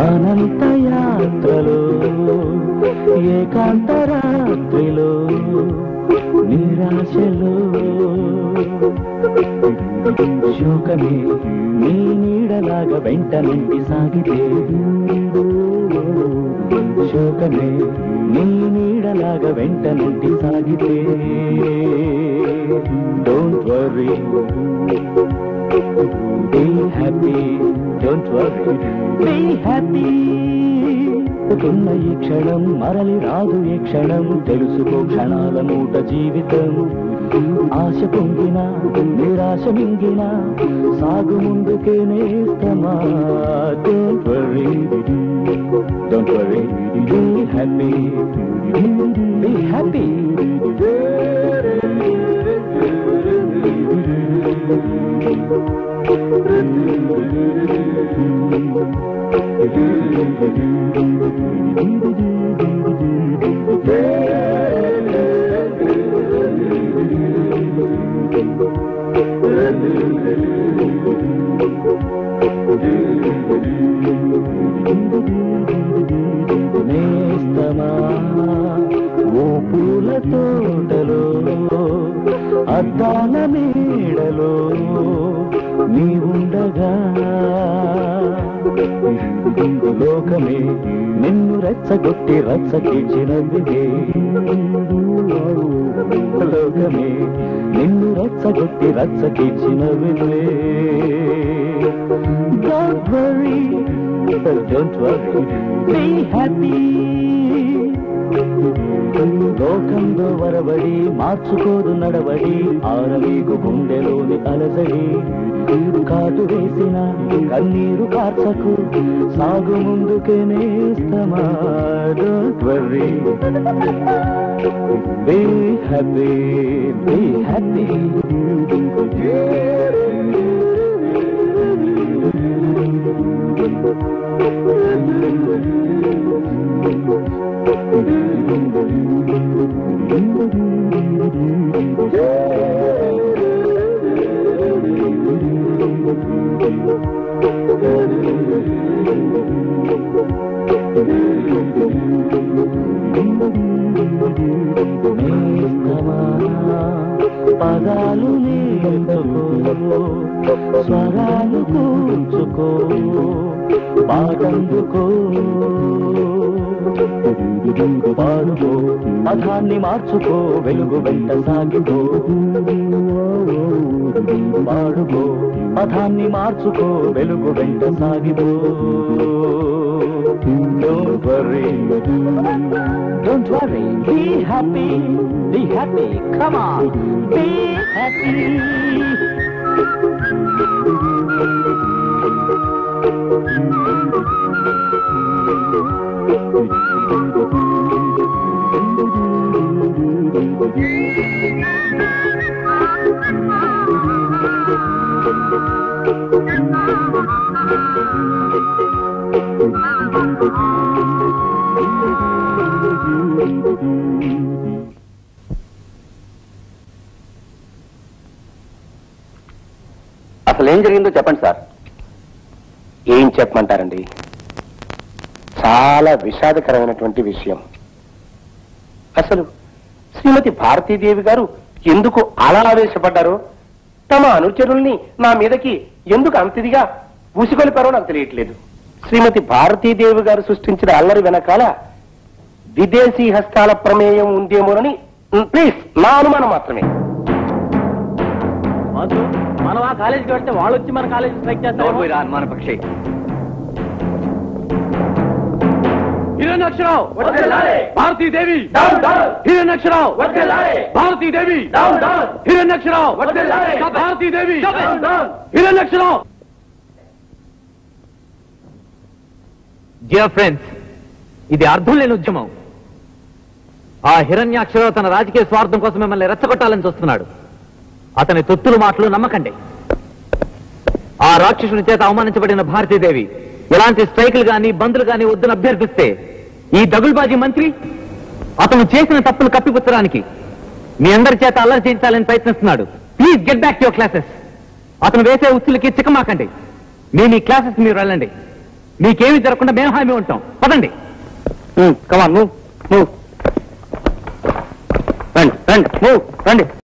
అనంత యాత్రలో ఏకాంత రాత్రిలో నిరాశలో శోకమే నీ నీడలాగా వెంట నుండి సాగితే శోకమే నీ నీడలాగా వెంట నుండి సాగితే don't worry be happy don't worry be happy ఉన్న ఈ క్షణం మరలి రాదు ఏ క్షణం తెలుసుకో క్షణాల మూట జీవితం ఆశ పొంగిన నిరాశ మింగిన సాగు ముందుకే నేస్తమా don't worry be happy be happy నేస్తమా ఓ పూల తోటలో అద్దాల నీడలో నీ ఉండగా లోకమే నిన్ను రెచ్చగొట్టి రచ్చకీర్చినవిదే లోకమే నిన్ను రెచ్చగొట్టి రచ్చకీర్చినవిదే Don't worry be happy లోకంలో వరబడి మార్చుకోదు నడవడి ఆరవీగు గుండెలోని అలజడి కాటు వేసిన కన్నీరు కార్చకు సాగు ముందుకే నేస్తమా Don't worry be happy be happy పదాలు నేర్చుకో స్వరాలు కూర్చుకో పాటందుకో పాడుకో పదాన్ని మార్చుకో వెలుగు వెంట సాగిపో పాడుకో పదాన్ని మార్చుకో వెలుగు వెంట సాగిపో Don't worry be happy come on be happy అసలు ఏం జరిగిందో చెప్పండి సార్. ఏం చెప్పమంటారండి, చాలా విషాదకరమైనటువంటి విషయం. అసలు శ్రీమతి భారతీదేవి గారు ఎందుకు అలా ఆవేశపడ్డారో, తమ అనుచరుల్ని నా మీదకి ఎందుకు అంతదిగా ఊసికొలిపారో నాకు తెలియట్లేదు. శ్రీమతి భారతీదేవి గారు సృష్టించిన అల్లరి వెనకాల విదేశీ హస్తాల ప్రమేయం ఉందేమోనని ప్లీజ్ నా అనుమానం మాత్రమే. మనం ఆ కాలేజీకి వెళ్తే వాళ్ళు వచ్చి మన కాలేజీ స్ట్రైక్ చేస్తారు. అనుమాన పక్షి హిరణ్యాక్షరావు భారతీదేవి హిరణ్యాక్షరావు భారతీదేవి హిరణ్యాక్షరావు భారతీదేవి హిరణ్యాక్షరావు. డియర్ ఫ్రెండ్స్, ఇది అర్థం లేని ఉద్యమం. ఆ హిరణ్యాక్షరావు తన రాజకీయ స్వార్థం కోసం మిమ్మల్ని రెచ్చగొట్టాలని చూస్తున్నాడు. అతని తొత్తులు మాటలు నమ్మకండి. ఆ రాక్షసుని చేత అవమానించబడిన భారతీదేవి ఎలాంటి స్ట్రైకులు గాని బంధులు గాని వద్దని అభ్యర్థిస్తే ఈ దగుల్బాజీ మంత్రి అతను చేసిన తప్పులు కప్పిపుచ్చడానికి మీ అందరి చేత అల్లరి చేయించాలని ప్రయత్నిస్తున్నాడు. Please get back to your classes. అతను వేసే ఉచ్చులకి చిక్కమాకండి. మీ క్లాసెస్ మీరు వెళ్ళండి. మీకేమీ జరగకుండా మేము హామీ ఉంటాం. పదండి. కమాన్ మూవ్ మూవ్ రండి రండి మూవ్ రండి.